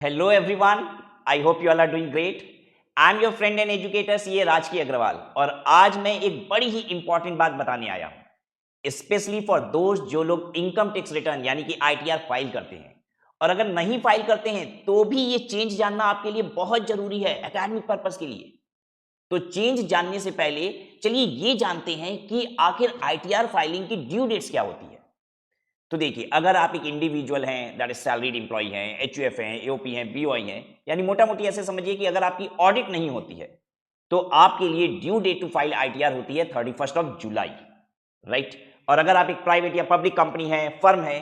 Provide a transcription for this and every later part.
Hello everyone, I hope you all are doing great. I am your friend and educator CA Rajki Agarwal और आज मैं एक बड़ी ही important बात बताने आया हूं, स्पेशली फॉर दोस्त जो लोग इनकम टैक्स रिटर्न यानी कि आईटीआर फाइल करते हैं और अगर नहीं फाइल करते हैं तो भी ये चेंज जानना आपके लिए बहुत जरूरी है एकेडमिक पर्पस के लिए। तो चेंज जानने से पहले चलिए ये जानते हैं कि आखिर आईटीआर फाइलिंग की ड्यू डेट्स क्या होती है। तो देखिए, अगर आप एक इंडिविजुअल हैं, दैट इज सैलरीड एम्प्लॉय हैं, एचयूएफ हैं, एओपी हैं, बीओआई हैं, यानी मोटा मोटी ऐसे समझिए कि अगर आपकी ऑडिट नहीं होती है तो आपके लिए due date to file ITR होती है 31 जुलाई, राइट। और अगर आप एक प्राइवेट या पब्लिक कंपनी है, फर्म है,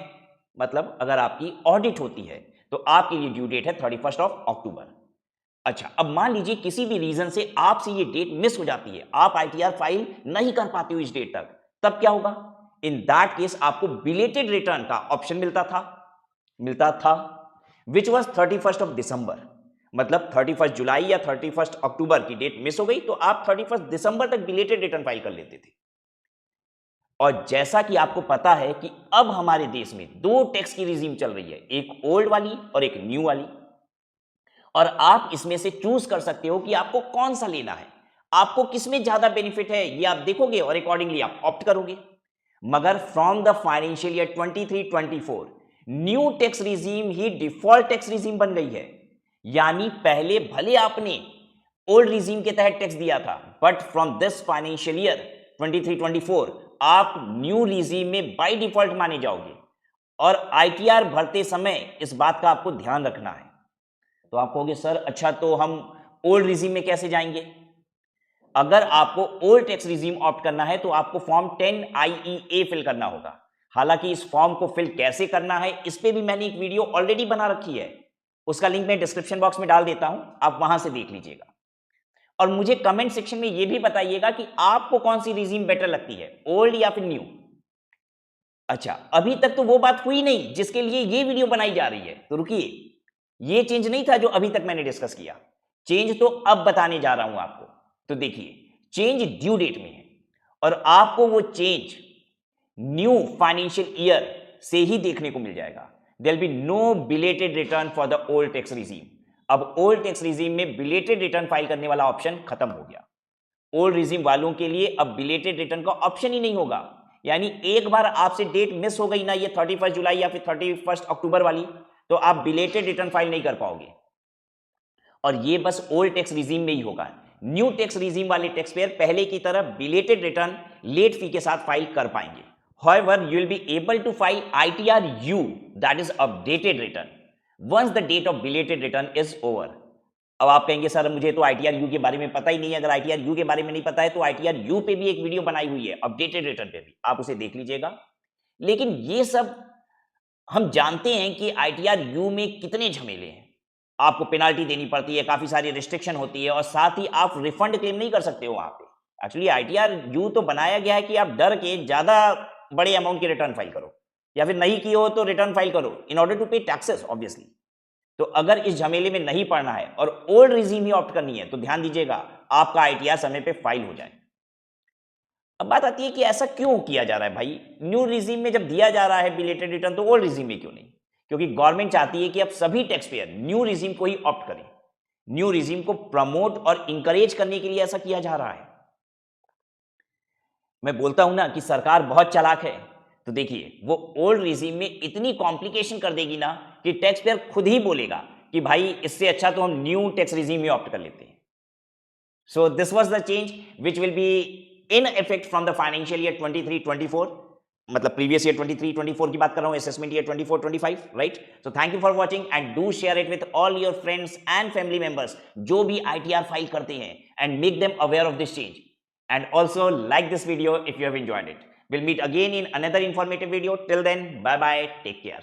मतलब अगर आपकी ऑडिट होती है तो आपके लिए ड्यू डेट है 31 अक्टूबर। अच्छा, अब मान लीजिए किसी भी रीजन से आपसे ये डेट मिस हो जाती है, आप आईटीआर फाइल नहीं कर पाते हो इस डेट तक, तब क्या होगा? इन दैट केस आपको बिलेटेड रिटर्न का ऑप्शन मिलता था विच वॉज 31 दिसंबर। मतलब 31 जुलाई या 31 अक्टूबर की डेट मिस हो गई तो आप 31 दिसंबर तक बिलेटेड रिटर्न फाइल कर लेते थे। और जैसा कि आपको पता है कि अब हमारे देश में दो टैक्स की रिजीम चल रही है, एक ओल्ड वाली और एक न्यू वाली, और आप इसमें से चूज कर सकते हो कि आपको कौन सा लेना है, आपको किसमें ज्यादा बेनिफिट है ये आप देखोगे और अकॉर्डिंगली आप ऑप्ट करोगे। मगर from the financial year 23-24 new tax regime he default tax regime बन गई है। यानी पहले भले आपने ओल्ड रिजीम के तहत टैक्स दिया था, but from this financial year 23-24 आप न्यू रिजीम में बाय डिफॉल्ट माने जाओगे। और आईटीआर भरते समय इस बात का आपको ध्यान रखना है। तो आप कहोगे सर अच्छा तो हम ओल्ड रिजीम में कैसे जाएंगे? अगर आपको ओल्ड टैक्स रिजीम ऑप्ट करना है तो आपको फॉर्म 10 IEA फिल करना होगा। हालांकि इस फॉर्म को फिल कैसे करना है इस पे भी मैंने एक वीडियो ऑलरेडी बना रखी है, उसका लिंक मैं डिस्क्रिप्शन बॉक्स में डाल देता हूं, आप वहां से देख लीजिएगा। और मुझे कमेंट सेक्शन में यह भी बताइएगा कि आपको कौन सी रिजीम बेटर लगती है, ओल्ड या फिर न्यू। अच्छा, अभी तक तो वो बात हुई नहीं जिसके लिए ये वीडियो बनाई जा रही है, तो रुकिए, ये चेंज नहीं था जो अभी तक मैंने डिस्कस किया, चेंज तो अब बताने जा रहा हूं आपको। तो देखिए, चेंज ड्यू डेट में है और आपको वो चेंज न्यू फाइनेंशियल ईयर से ही देखने को मिल जाएगा। There will be no belated return for the old tax regime. अब ओल्ड टैक्स रिजीम में बिलेटेड रिटर्न फाइल करने वाला ऑप्शन खत्म हो गया। ओल्ड रिजीम वालों के लिए अब बिलेटेड रिटर्न का ऑप्शन ही नहीं होगा। यानी एक बार आपसे डेट मिस हो गई ना, ये 31 जुलाई या फिर 31 अक्टूबर वाली, तो आप बिलेटेड रिटर्न फाइल नहीं कर पाओगे। और ये बस ओल्ड टैक्स रिजीम में ही होगा। न्यू टैक्स रिजीम वाले टैक्स पेयर पहले की तरह बिलेटेड रिटर्न लेट फी के साथ फाइल कर पाएंगे। However, you will be able to file ITR-U, that is updated return, once the date of belated return is over. अब आप कहेंगे सर मुझे तो ITR-U के बारे में पता ही नहीं है। अगर ITR-U के बारे में नहीं पता है तो ITR-U पे भी एक वीडियो बनाई हुई है, अपडेटेड रिटर्न पे भी, आप उसे देख लीजिएगा। लेकिन ये सब हम जानते हैं कि ITR-U में कितने झमेले हैं। आपको पेनाल्टी देनी पड़ती है, काफी सारी रिस्ट्रिक्शन होती है और साथ ही आप रिफंड क्लेम नहीं कर सकते हो वहां पे। एक्चुअली ITR-U तो बनाया गया है कि आप डर के ज्यादा बड़े अमाउंट की रिटर्न फाइल करो या फिर नहीं किए हो तो रिटर्न फाइल करो इन ऑर्डर टू पे टैक्सेस ऑब्वियसली। तो अगर इस झमेले में नहीं पड़ना है और ओल्ड रिजीम ही ऑप्ट करनी है तो ध्यान दीजिएगा आपका आईटीआर समय पे फाइल हो जाए। अब बात आती है कि ऐसा क्यों किया जा रहा है भाई, न्यू रिजीम में जब दिया जा रहा है बिलेटेड रिटर्न तो ओल्ड रिजीम में क्यों नहीं? क्योंकि गवर्नमेंट चाहती है कि अब सभी टैक्स पेयर न्यू रिजीम को ही ऑप्ट करें। न्यू रिजीम को प्रमोट और इंकरेज करने के लिए ऐसा किया जा रहा है। मैं बोलता हूं ना कि सरकार बहुत चालाक है, तो देखिए वो ओल्ड रिजीम में इतनी कॉम्प्लिकेशन कर देगी ना कि टैक्स पेयर खुद ही बोलेगा कि भाई इससे अच्छा तो हम न्यू टैक्स रिजीम में ऑप्ट कर लेते हैं। So this was the change which will be in effect from the financial year 23-24, मतलब प्रीवियस ईयर 23-24 की बात कर रहा हूं, assessment year 24-25, right. So thank you for watching and do share it with all your friends and family members जो भी ITR file करते हैं and make them aware of this change. And also like this video if you have enjoyed it. We'll meet again in another informative video. Till then, bye bye, take care.